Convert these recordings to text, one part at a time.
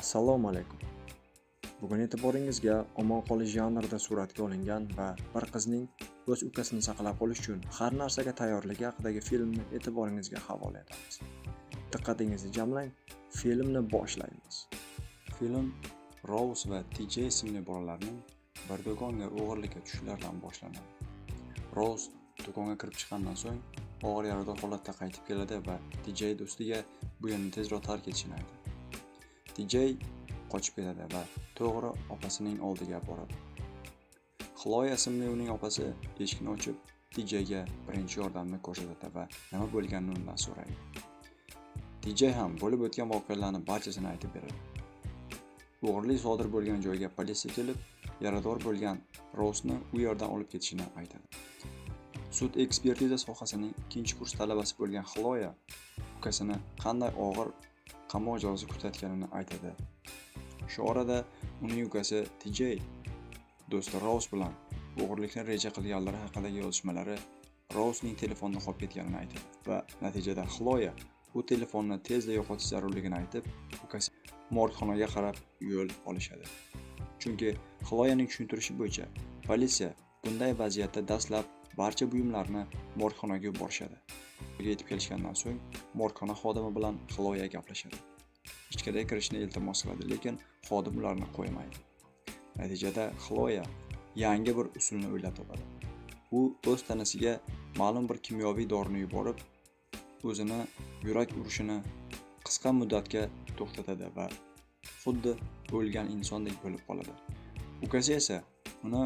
Assalomu alaykum. Bugun e'tiboringizga omon qolish janrida suratga olingan va bir qizning o'z ukasini saqlab qolish uchun har narsaga tayyorligi haqidagi filmni e'tiboringizga havola etamiz. Diqqatingizni jamlang, filmni boshlaymiz. Film Rose va TJ ismli bolalarning bir do'konga o'g'irlikka tushishlaridan boshlanadi. Rose do'konga kirib chiqqandan so'ng og'ir yarador holatda qaytib keladi va TJ do'stiga bu yerni tezroq tark etishini aytadi. TJ qochib ketadi va to'g'ri opasining oldiga boradi. Xloya ismli uning opasi eshikni ochib, TJga birinchi yordamni ko'rsatadi va nima bo'lganini undan so'raydi. TJ ham bo'lib o'tgan voqealarning barchasini aytib beradi. O'g'irlik sodir bo'lgan joyga politsiya kelib, yarador bo'lgan Rose'ni u yerdan olib ketishini aytadi. Sud ekspertiza sohasining 2-kurs talabasi bo'lgan Xloya ukasini qanday og'ir qamoq jazosi kutayotganini aytadi. Shu orada uning ukasi TJ do'sti Rose bilan o'g'irlikni reja qilganlari haqidagi yozishmalari Rose'ning telefonini qolib ketganini aytadi va natijada Xloya bu telefonni tezda yo'qotish zarurligini aytib, ukasi morgxonaga qarab yo'l olishadi. Chunki Xloyaning tushuntirishi bo'yicha politsiya bunday vaziyatda dastlab barcha buyumlarni morgxonaga yuborishadi. Yetib kelishgandan so'ng morgxona xodimi bilan Xloya gaplashadi. Ichkariga kirishni iltimos qiladi, lekin xodim ularni qo'ymaydi. Natijada Xloya yangi bir usulni o'ylab topadi. U o'z tanasiga ma'lum bir kimyoviy dorini yuborib, o'zini yurak urishini qisqa muddatga to'xtatadi va xuddi o'lgan insondek bo'lib qoladi. Ukasi esa uni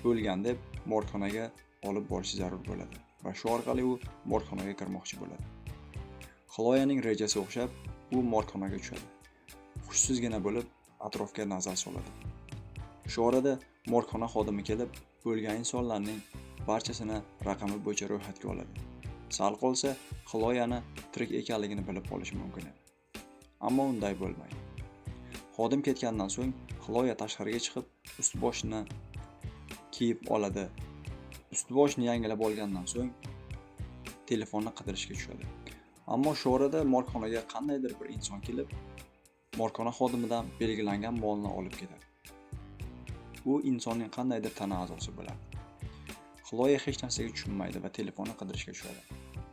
o'lgan deb morgxonaga olib borishi zarur bo'ladi va shu orqali u morgxonaga kirmoqchi bo'ladi. Xloyaning rejasi o'xshab, u morgxonaga tushadi. Xushsizgina bo'lib, atrofga nazar soladi. Shu orada morgxona xodimi kelib, o'lgan insonlarning barchasini raqami bo'yicha ro'yxatga oladi. Sal qolsa, Xloyani tirik ekanligini bilib qolishi mumkin edi. Ammo unday bo'lmaydi. Xodim ketgandan so'ng Xloya tashqariga chiqib, ust-boshini kiyib oladi. Ust-boshni yangilab olgandan so'ng telefonni qidirishga tushadi. Ammo shu orada morgxonaga qandaydir bir inson kelib, morgxona xodimidan belgilangan molni olib ketadi. Bu insonning qandaydir tana a'zosi bo'ladi. Xloya hech narsaga tushunmaydi va telefonni qidirishga tushadi.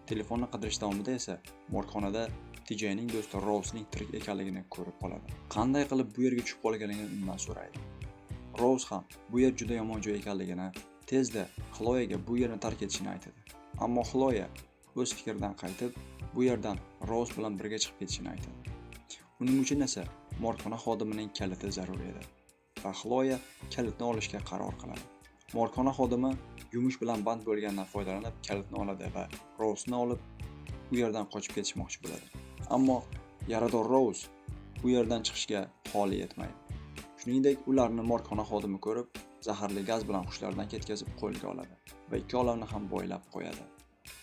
Telefonni qidirish davomida esa morgxonada TJning do'sti Rose'ning tirik ekanligini ko'rib qoladi. Qanday qilib bu yerga tushib qolganligini undan so'raydi. Rose ham bu yer juda yomon joy ekanligini, tezda Xloyaga bu yerni tark etishini aytadi. Ammo Xloya o'z fikridan qaytib, bu yerdan Rose bilan birga chiqib ketishini aytadi. Uning uchun esa morgxona xodimining kaliti zarur edi va Xloya kalitni olishga qaror qiladi. Morgxona xodimi yumush bilan band bo'lgandan foydalanib kalitni oladi va Rose'ni olib u yerdan qochib ketishmoqchi bo'ladi. Ammo yarador Rose u yerdan chiqishga holi yetmaydi. Shuningdek, ularni morgxona xodimi ko'rib, zaharli gaz bilan hushlaridan ketkazib qo'lga oladi va ikkovlarini ham boylab qo'yadi.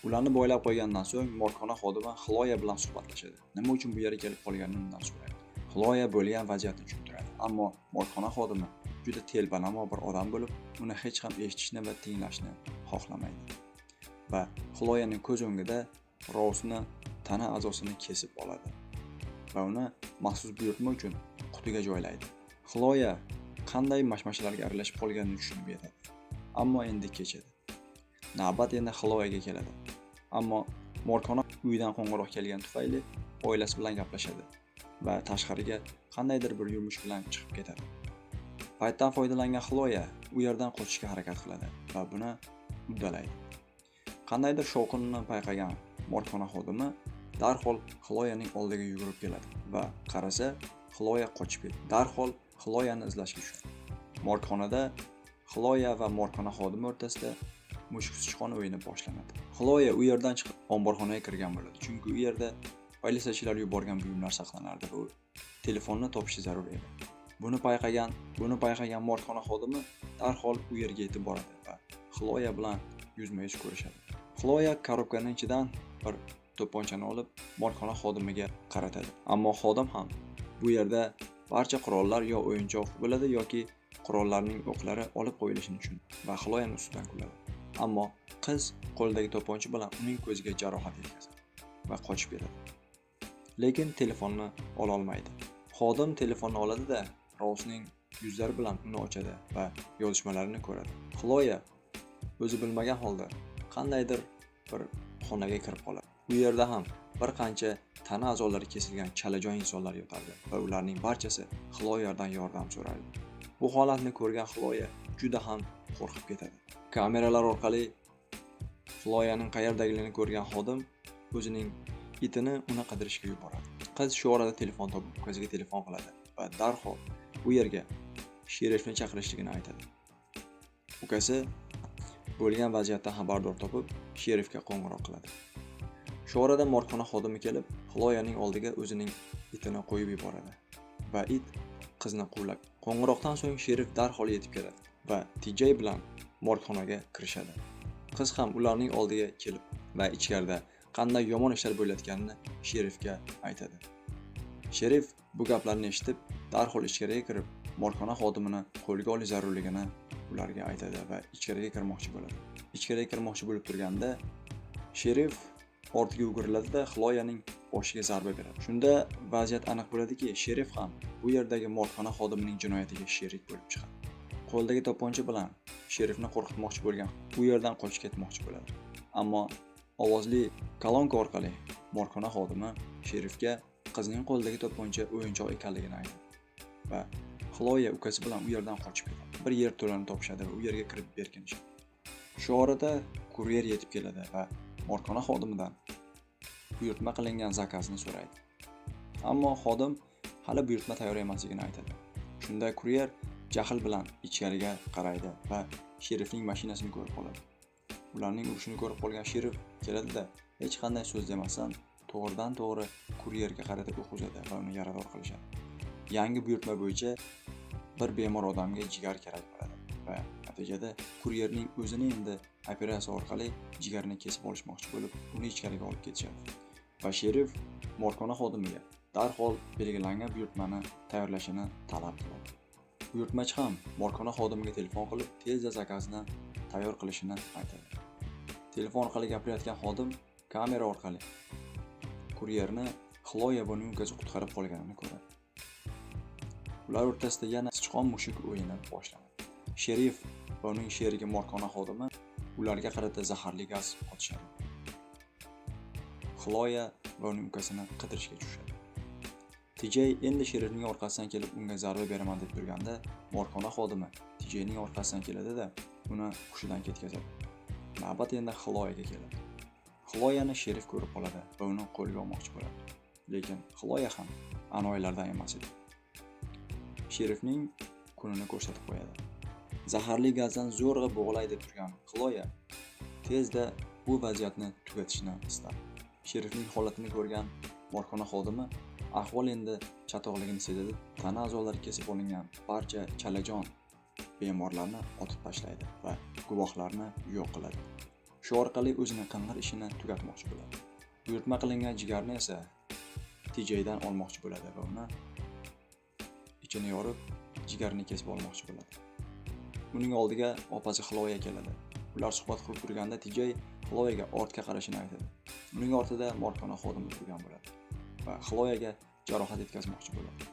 Ularni boylab qo'ygandan so'ng morgxona xodimi Xloya bilan suhbatlashadi. Nima uchun bu yerga kelib qolganini undan so'raydi. Xloya bo'lgan vaziyatni tushuntiradi, ammo morgxona xodimi juda telbanamo bir odam bo'lib, uni hech ham eshitishni va tinglashni xohlamaydi. Va Xloyaning ko'z o'ngida Rose'ni tana a'zosini kesib oladi va uni maxsus buyurtma uchun qutiga joylaydi. Xloya qanday mashmashalarga aralashib qolganini tushunib yetadi. Ammo endi kechadi. Navbat endi Xloyaga keladi. Ammo morgxona uydan qo'ng'iroq kelgani tufayli oilasi bilan gaplashadi va tashqariga qandaydir bir yumush bilan chiqib ketadi. Paytdan foydalangan Xloya u yerdan qochishga harakat qiladi va buni uddalaydi. Qandaydir shovqinni payqagan morgxona xodimi darhol Xloyaning oldiga yugurib keladi va qarasa, Xloya qochib ketdi. Darhol Xloyani izlashga tushadi. Morgxonada Xloya va morgxona xodimi o'rtasida mushuk sichqon o'yini boshlanadi. Xloya u yerdan chiqib omborxonaga kirgan bo'ladi, chunki u yerda politsiyachilar yuborgan buyumlar saqlanardi va telefonni topishi zarur edi. Buni payqagan morgxona xodimi darhol u yerga yetib boradi va Xloya bilan yuzma-yuz ko'rishadi. Xloya korobkaning ichidan bir to'pponchani olib morgxona xodimiga qaratadi. Ammo xodim ham bu yerda barcha qurollar yo o'yinchoq bo'ladi yoki qurollarning o'qlari olib qo'yilishini tushunadi va Xloyaning ustidan kuladi. Ammo qiz qo'lidagi to'pponcha bilan uning ko'ziga jarohat yetkazadi va qochib ketadi. Lekin telefonni ola olmaydi. Xodim telefonni oladi-da, Rouzning yuzlari bilan uni ochadi va yozishmalarini ko'radi. Xloya o'zi bilmagan holda qandaydir bir xonaga kirib qoladi. Bu yerda ham bir qancha tana a'zolari kesilgan chalajon insonlar yotardi va ularning barchasi Xloyadan yordam so'rardi. Bu holatni ko'rgan Xloya juda ham qo'rqib ketadi. Kameralar orqali Xloyaning qayerdaligini ko'rgan xodim o'zining itini uni qidirishga yuboradi. Qiz shu orada telefon topib, ukasiga telefon qiladi va darhol bu yerga sherifni chaqirishligini aytadi. Ukasi bo'lgan vaziyatdan xabardor topib, sherifga qo'ng'iroq qiladi. Shu orada morgxona xodimi kelib, Xloyaning oldiga o'zining itini qo'yib yuboradi va it qizni quvlab. Qo'ng'iroqdan so'ng sherif darhol yetib keladi va TJ bilan morgxonaga kirishadi. Qiz ham ularning oldiga kelib va ichkarida qanday yomon ishlar bo'layotganini sherifga aytadi. Sherif bu gaplarni eshitib, darhol ichkariga kirib, morgxona xodimini qo'lga olish zarurligini ularga aytadi va ichkariga kirmoqchi bo'ladi. Ichkariga kirmoqchi bo'lib turganda, sherif ortiga o'giriladi-da, Xloyaning boshiga zarba beradi. Shunda vaziyat aniq bo'ladiki, sherif ham bu yerdagi morgxona xodimining jinoyatiga sherik bo'lib chiqadi. Qo'ldagi to'pponcha bilan sherifni qo'rqitmoqchi bo'lgan, bu yerdan qochib ketmoqchi bo'ladi. Ammo ovozli kolonka orqali morgxona xodimi sherifga qizning qo'lidagi to'pponcha o'yinchoq ekanligini aytadi va Xloya ukasi bilan u yerdan qochib ketadi. Bir yer to'lani topishadi va u yerga kirib berkinishadi. Shu orada kuryer yetib keladi va morgxona xodimidan buyurtma qilingan zakasni so'raydi. Ammo xodim hali buyurtma tayyor emasligini aytadi. Shunda kuryer jahl bilan ichkariga qaraydi va sherifning mashinasini ko'rib qoladi. Ularning urushini ko'rib qolgan sherif keladi-da, hech qanday so'z demasdan to'g'ridan to'g'ri kuryerga qarata o'q uzadi va uni yarador qilishadi. Yangi buyurtma bo'yicha bir bemor odamga jigar kerak bo'ladi va natijada kuryerning o'zini endi operatsiya orqali jigarni kesib olishmoqchi bo'lib, uni ichkariga olib ketishadi. Va sherif morgxona xodimiga darhol belgilangan buyurtmani tayyorlashini talab qiladi. Buyurtmachi ham morgxona xodimiga telefon qilib, tezda zakasni tayyor qilishini aytadi. Telefon orqali gapirayotgan xodim kamera orqali kuryerni Xloya va uning ukasi qutqarib qolganini ko'radi. Ular o'rtasida yana sichqon mushuk o'yini boshlanadi. Sherif va uning sherigi morgxona xodimi ularga qarata zaharli gaz otishadi. Xloya va uning ukasini qidirishga tushadi. TJ endi sherifning orqasidan kelib unga zarba beraman deb turganda, morgxona xodimi TJning orqasidan keladi-da, uni hushidan ketkazadi. Navbat endi Xloyaga keladi. Xloyani sherif ko'rib qoladi va uni qo'lga olmoqchi bo'ladi. Lekin Xloya ham anoyilardan emas edi. Sherifning kunini ko'rsatib qo'yadi. Zaharli gazdan zo'rg'a bo'g'ilay deb turgan Xloya tezda bu vaziyatni tugatishni istadi. Sherifning holatini ko'rgan morgxona xodimi ahvol endi chatoqligini sezadi. Tana a'zolari kesib olingan barcha chalajon bemorlarni otib tashlaydi va guvohlarni yo'q qiladi. Shu orqali o'zining qing'ir ishini tugatmoqchi bo'ladi. Buyurtma qilingan jigarni esa TJdan olmoqchi bo'ladi va uni ichini yorib, jigarni kesib olmoqchi bo'ladi. Uning oldiga opasi Xloya keladi. Ular suhbat qilib turganda TJ Xloyaga ortga qarashini aytadi. Uning ortida morgxona xodimi turgan bo'ladi va Xloyaga jarohat yetkazmoqchi bo'ladi.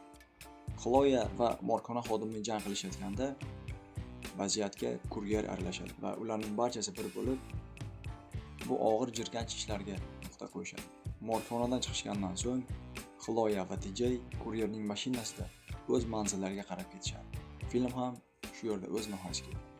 Xloya va morgxona xodimi jang qilishayotganda vaziyatga kuryer aralashadi va ularning barchasi bir bo'lib bu og'ir jirkanch ishlarga nuqta qo'yishadi. Morgxonadan chiqishgandan so'ng Xloya va TJ kuryerning mashinasida o'z manzillariga qarab ketishadi. Film ham shu yerda o'z nihoyasiga yetadi.